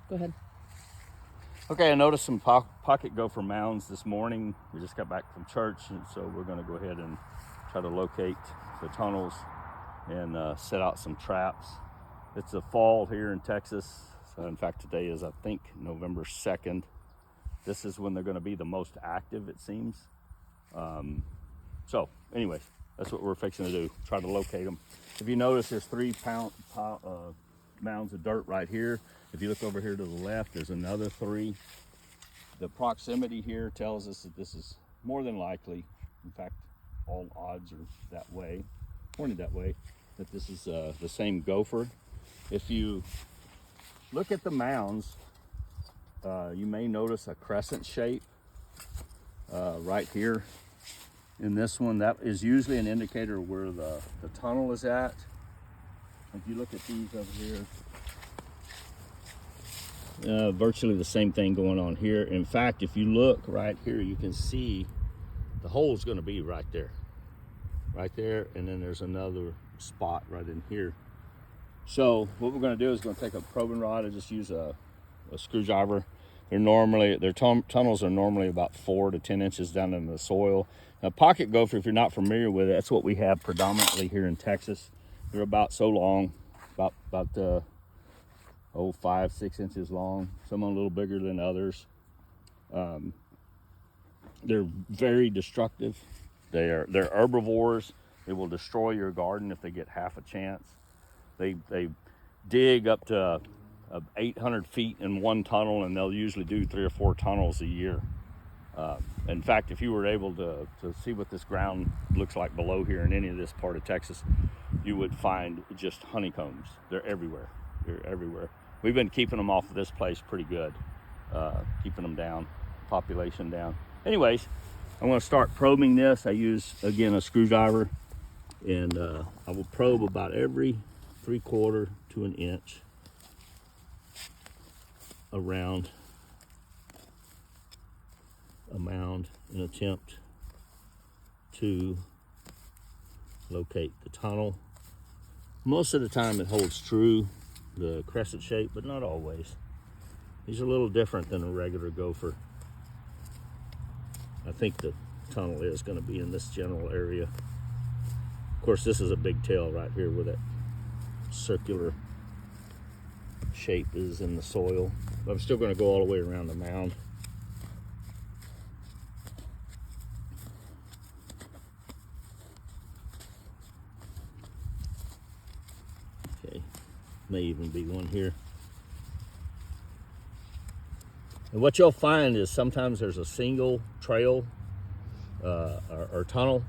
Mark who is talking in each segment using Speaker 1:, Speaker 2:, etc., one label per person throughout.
Speaker 1: Go ahead.
Speaker 2: Okay, I noticed some pocket gopher mounds this morning. We just got back from church, and so we're going to go ahead and try to locate the tunnels and set out some traps. It's a fall here in Texas. So in fact, today is, I think, November 2nd. This is when they're going to be the most active, it seems. So anyways, that's what we're fixing to do, try to locate them. If you notice, there's 3 mounds of dirt right here. If you look over here to the left, there's another 3. The proximity here tells us that this is more than likely, in fact, all odds are that way, pointed that way, that this is the same gopher. If you look at the mounds, you may notice a crescent shape right here in this one. That is usually an indicator where the tunnel is at. If you look at these over here, virtually the same thing going on here. In fact, if you look right here, you can see the hole is going to be right there, and then there's another spot right in here. So what we're going to do is going to take a probing rod and just use a screwdriver. Their tunnels are normally about 4 to 10 inches down in the soil. Now, pocket gopher, if you're not familiar with it, that's what we have predominantly here in Texas. They're about so long, about 5-6 inches long. Some are a little bigger than others. They're very destructive. They're herbivores. They will destroy your garden if they get half a chance. They dig up to 800 feet in one tunnel, and they'll usually do 3 or 4 tunnels a year. In fact, if you were able to see what this ground looks like below here in any of this part of Texas, you would find just honeycombs. They're everywhere. We've been keeping them off of this place pretty good, keeping them down, population down. Anyways, I'm going to start probing this. I use, again, a screwdriver, and I will probe about every 3/4 to an inch around a mound in an attempt to locate the tunnel. Most of the time it holds true, the crescent shape, but not always. These are a little different than a regular gopher. I think the tunnel is going to be in this general area. Of course, this is a big tail right here where that circular shape is in the soil. But I'm still going to go all the way around the mound. Okay, may even be one here. And what you'll find is sometimes there's a single trail or tunnel.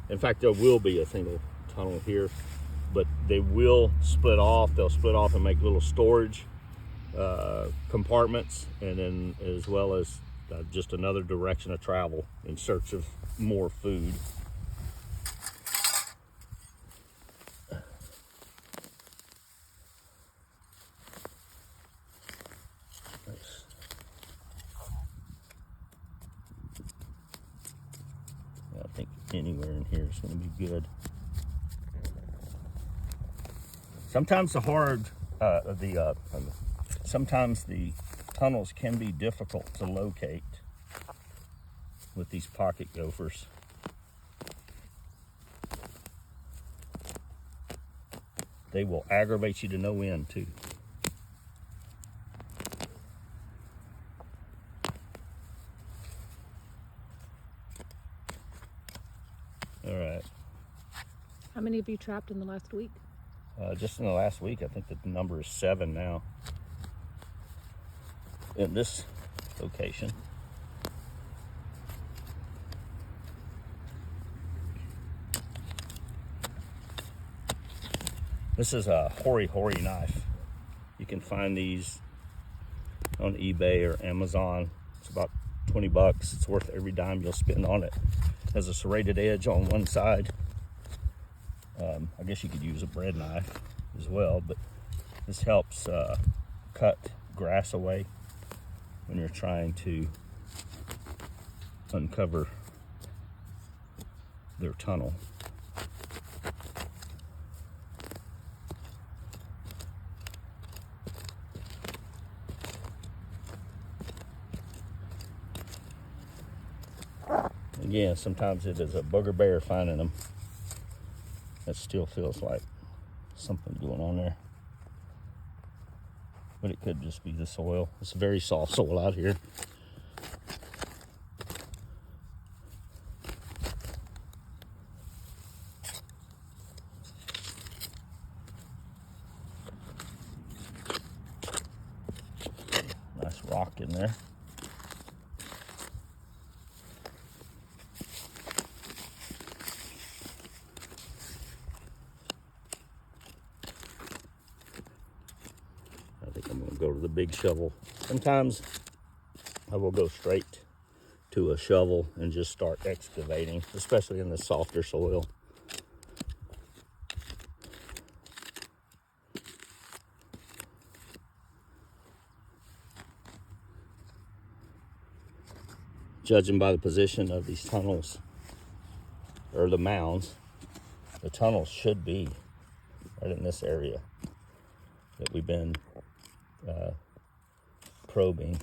Speaker 2: In fact, there will be a single tunnel here, but they will split off. They'll split off and make little storage compartments, and then as well as just another direction of travel in search of more food. Nice. I think anywhere in here is going to be good. Sometimes sometimes the tunnels can be difficult to locate with these pocket gophers. They will aggravate you to no end too. All right.
Speaker 1: How many have you trapped in the last week?
Speaker 2: Just in the last week, I think the number is 7 now in this location. This is a hori knife. You can find these on eBay or Amazon. It's about 20 bucks. It's worth every dime you'll spend on it. It has a serrated edge on one side. I guess you could use a bread knife as well, but this helps cut grass away when you're trying to uncover their tunnel. Again, sometimes it is a booger bear finding them. That still feels like something going on there. But it could just be the soil. It's very soft soil out here. Nice rock in there. I think I'm going to go to the big shovel. Sometimes I will go straight to a shovel and just start excavating, especially in the softer soil. Judging by the position of these tunnels, or the mounds, the tunnels should be right in this area that we've been probing.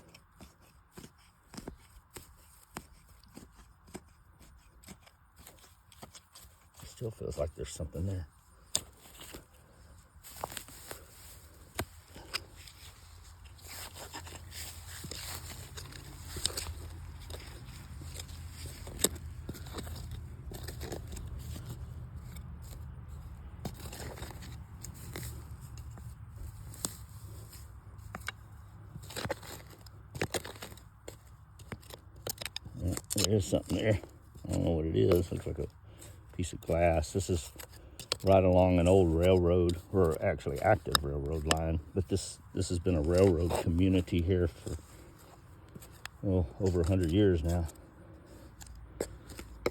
Speaker 2: It still feels like there's something there. There is something there. I don't know what it is. Looks like a piece of glass. This is right along an old railroad, or actually active railroad line. But this has been a railroad community here for over 100 years now.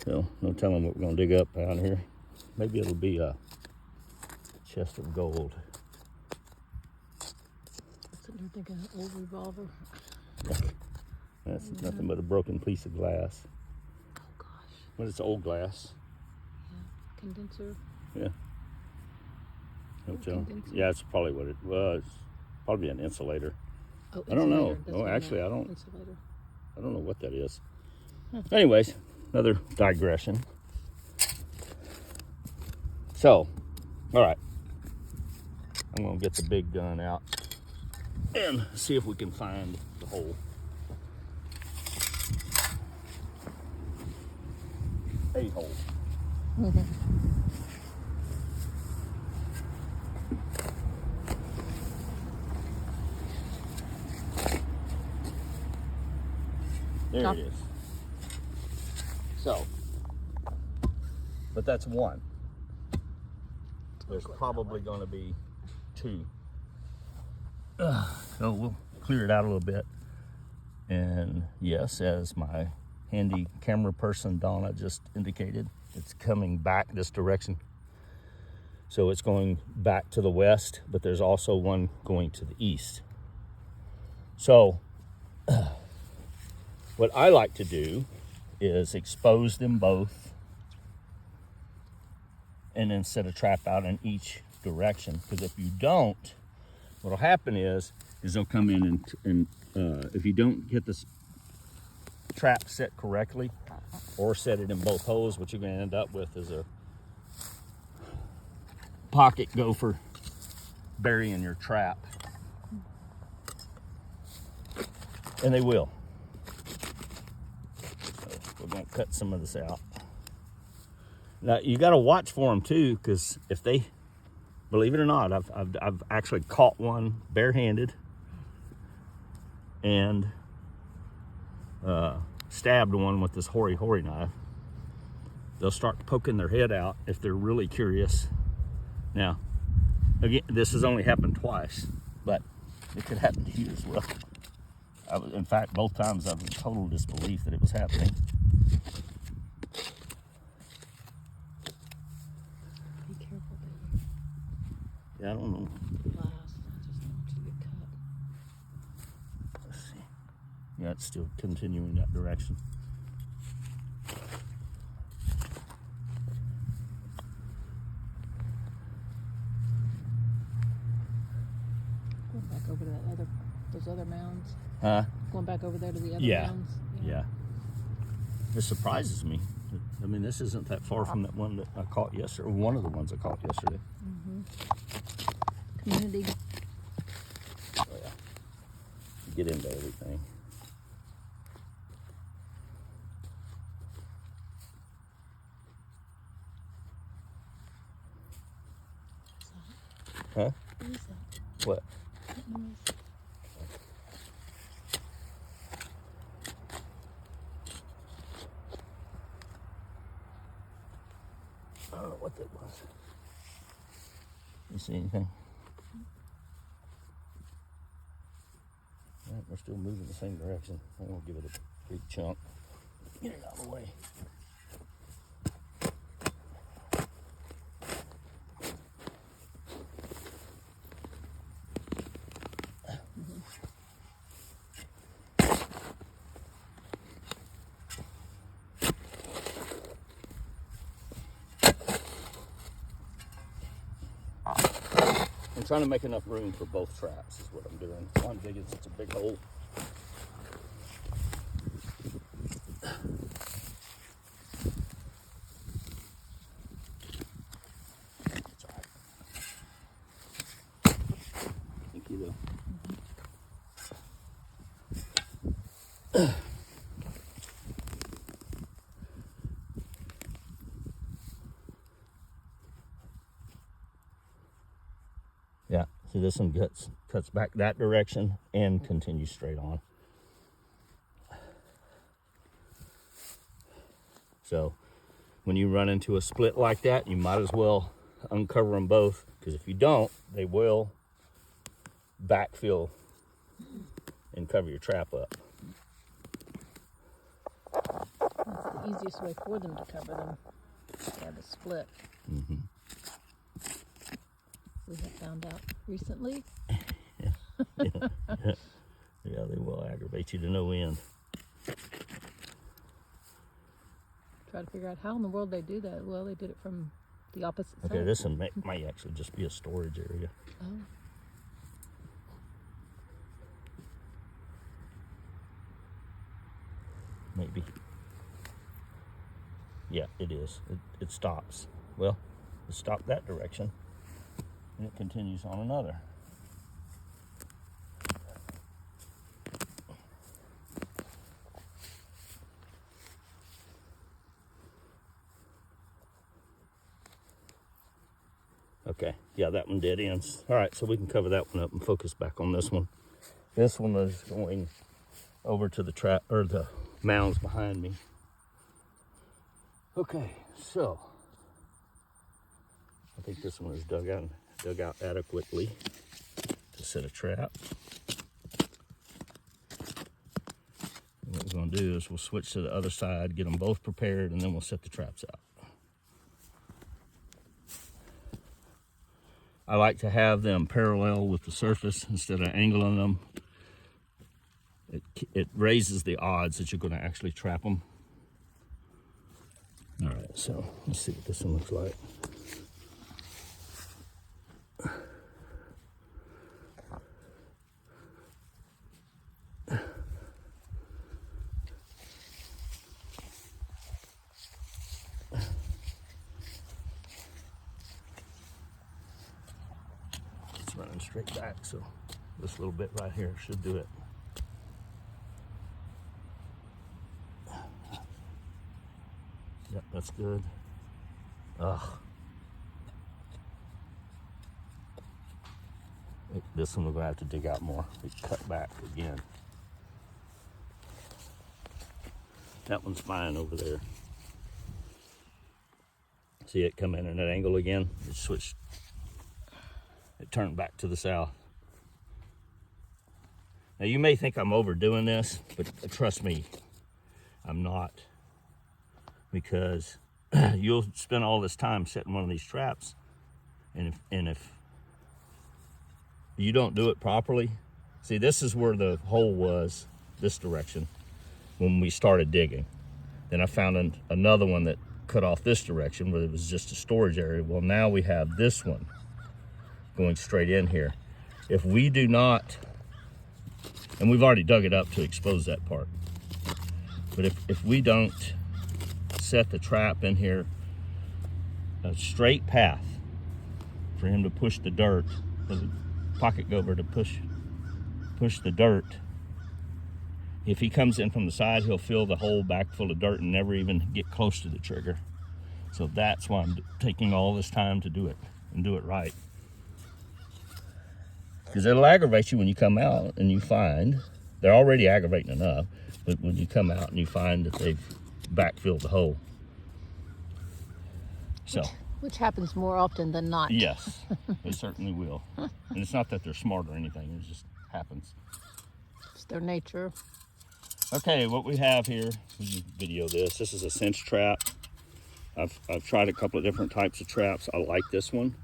Speaker 2: So no telling what we're gonna dig up out here. Maybe it'll be a chest of gold.
Speaker 1: Sitting here thinking an old revolver.
Speaker 2: That's nothing but a broken piece of glass.
Speaker 1: Oh gosh.
Speaker 2: But it's old glass.
Speaker 1: Yeah. Condenser.
Speaker 2: Yeah. No telling.
Speaker 1: Condenser.
Speaker 2: Yeah, it's probably what it was. Probably an insulator.
Speaker 1: Oh,
Speaker 2: I don't know.
Speaker 1: insulator. That's
Speaker 2: No,
Speaker 1: what I
Speaker 2: actually,
Speaker 1: meant.
Speaker 2: I don't.
Speaker 1: Insulator.
Speaker 2: I don't know what that is. Anyways, another digression. So, all right. I'm gonna get the big gun out and see if we can find the hole. A hole. There it is. So, but that's one. There's probably going to be two. So we'll clear it out a little bit. And yes, as my handy camera person Donna just indicated, it's coming back this direction. So it's going back to the west, but there's also one going to the east. So what I like to do is expose them both and then set a trap out in each direction. Because if you don't, what'll happen is they'll come in and if you don't get this trap set correctly or set it in both holes, what you're going to end up with is a pocket gopher burying your trap. And they will. So we're going to cut some of this out. Now you got to watch for them too, because if they, believe it or not, I've actually caught one barehanded and stabbed one with this hory knife. They'll start poking their head out if they're really curious. Now, again, this has only happened twice, but it could happen to you as well. In fact, both times I was in total disbelief that it was happening.
Speaker 1: Be careful, baby.
Speaker 2: Yeah, I don't know.
Speaker 1: Glass. I just don't want you to get cut.
Speaker 2: Let's see. Yeah, it's still continuing that direction.
Speaker 1: Going back over to those other mounds.
Speaker 2: Huh?
Speaker 1: Going back over there to the other
Speaker 2: Yeah.
Speaker 1: mounds.
Speaker 2: Yeah. This surprises me. I mean, this isn't that far from that one that I caught yesterday, or one of the ones I caught yesterday.
Speaker 1: Community.
Speaker 2: Oh, yeah. Get into everything. Huh?
Speaker 1: What is that?
Speaker 2: What?
Speaker 1: What noise?
Speaker 2: I don't know what that was. You see anything? All right, we're still moving the same direction. I'm gonna give it a big chunk. Get it out of the way. I'm trying to make enough room for both traps is what I'm doing. All I'm digging is it's a big hole. It's all right. Thank you though. Yeah, see this one cuts back that direction and continues straight on. So when you run into a split like that, you might as well uncover them both, because if you don't, they will backfill and cover your trap up.
Speaker 1: That's the easiest way for them to cover them. They have a split.
Speaker 2: Mm-hmm.
Speaker 1: We have found out recently.
Speaker 2: Yeah, they will aggravate you to no end.
Speaker 1: Try to figure out how in the world they do that. Well, they did it from the opposite side.
Speaker 2: Okay, this one might actually just be a storage area.
Speaker 1: Oh.
Speaker 2: Maybe. Yeah, it is. It stops. Well, it stopped that direction, and it continues on another. Okay, yeah, that one dead ends. All right, so we can cover that one up and focus back on this one. This one is going over to the trap, or the mounds behind me. Okay, so I think this one is dug out adequately to set a trap. And what we're gonna do is we'll switch to the other side, get them both prepared, and then we'll set the traps out. I like to have them parallel with the surface instead of angling them. It raises the odds that you're going to actually trap them. All right, so let's see what this one looks like. It's running straight back, so this little bit right here should do it. Yep, that's good. Ugh. This one we're gonna have to dig out more. It cut back again. That one's fine over there. See it come in at an angle again? It switched. It turned back to the south. Now you may think I'm overdoing this, but trust me, I'm not. Because you'll spend all this time setting one of these traps, and if you don't do it properly, see, this is where the hole was, this direction, when we started digging. Then I found another one that cut off this direction, but it was just a storage area. Well, now we have this one going straight in here. If we do not, and we've already dug it up to expose that part, but if we don't set the trap in here a straight path for him to push the dirt, for the pocket gopher to push the dirt. If he comes in from the side, he'll fill the hole back full of dirt and never even get close to the trigger. So that's why I'm taking all this time to do it and do it right. Because it'll aggravate you when you come out and you find, they're already aggravating enough, but when you come out and you find that they've backfilled the hole. So.
Speaker 1: Which happens more often than not.
Speaker 2: Yes, it certainly will. And it's not that they're smart or anything, it just happens.
Speaker 1: It's their nature.
Speaker 2: Okay, what we have here, we video this. This is a cinch trap. I've tried a couple of different types of traps. I like this one.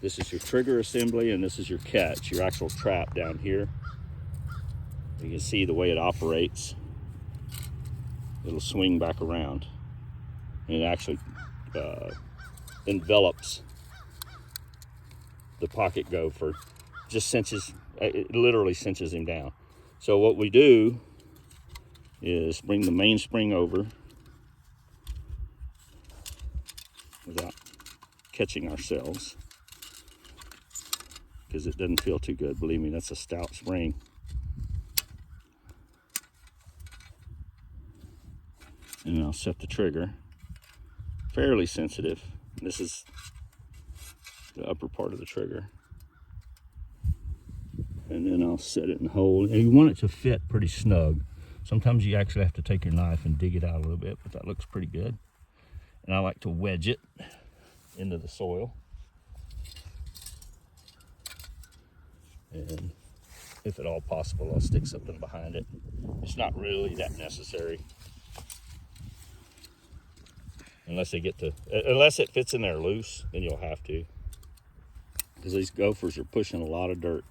Speaker 2: This is your trigger assembly, and this is your catch, your actual trap down here. You can see the way it operates. It'll swing back around, and it actually envelops the pocket gopher. Just cinches, it literally cinches him down. So what we do is bring the mainspring over without catching ourselves, because it doesn't feel too good. Believe me, that's a stout spring. And I'll set the trigger. Fairly sensitive. This is the upper part of the trigger. And then I'll set it and hold. And you want it to fit pretty snug. Sometimes you actually have to take your knife and dig it out a little bit, but that looks pretty good. And I like to wedge it into the soil. And if at all possible, I'll stick something behind it. It's not really that necessary. Unless they get to, unless it fits in there loose, then you'll have to. Because these gophers are pushing a lot of dirt.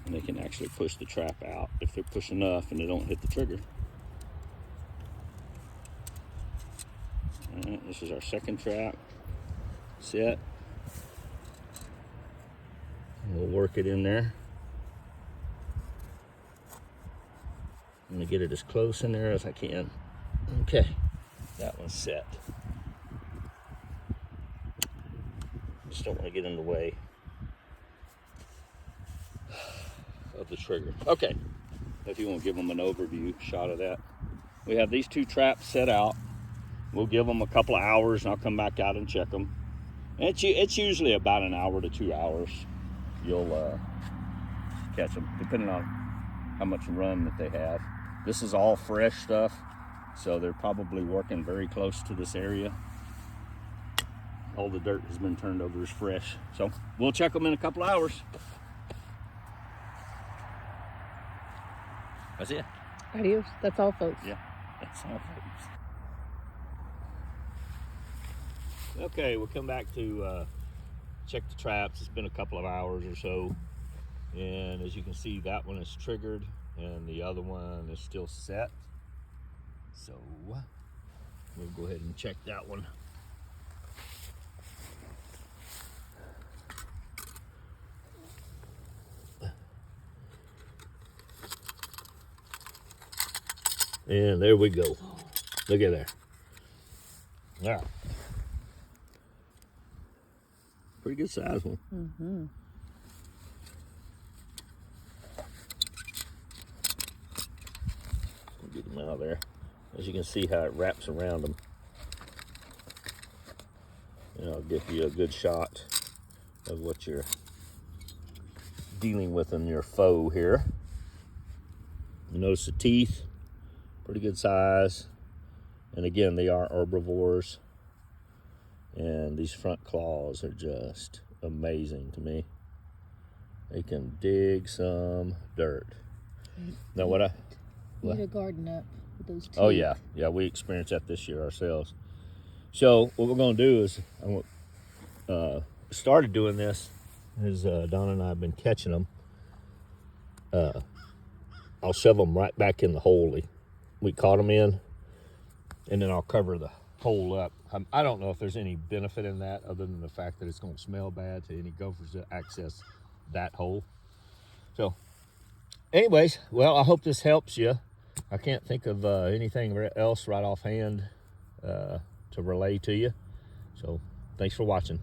Speaker 2: And they can actually push the trap out if they're push enough and they don't hit the trigger. All right, this is our second trap. Set. And we'll work it in there. I'm gonna get it as close in there as I can. Okay, that one's set. Just don't want to get in the way of the trigger. Okay, if you want to give them an overview shot of that. We have these two traps set out. We'll give them a couple of hours and I'll come back out and check them. And it's usually about an hour to 2 hours. You'll catch them, depending on how much run that they have. This is all fresh stuff, so they're probably working very close to this area. All the dirt has been turned over as fresh. So we'll check them in a couple of hours. That's it.
Speaker 1: Adios. That's all, folks.
Speaker 2: Yeah, that's all, folks. Okay, we'll come back to check the traps. It's been a couple of hours or so. And as you can see, that one is triggered and the other one is still set. So we'll go ahead and check that one. And there we go. Look at there. Yeah. Pretty good size one.
Speaker 1: Mm-hmm.
Speaker 2: Get them out of there. As you can see how it wraps around them. And I'll give you a good shot of what you're dealing with in your foe here. You notice the teeth, pretty good size. And again, they are herbivores. And these front claws are just amazing to me. They can dig some dirt. Now what
Speaker 1: You need a garden up with those teeth.
Speaker 2: Oh yeah, we experienced that this year ourselves. So what we're gonna do is, started doing this as Donna and I have been catching them. I'll shove them right back in the hole we caught them in, and then I'll cover the hole up. I don't know if there's any benefit in that other than the fact that it's gonna smell bad to any gophers that access that hole. So anyways, well, I hope this helps you.
Speaker 3: I can't think of anything else right offhand to relay to you. So thanks for watching.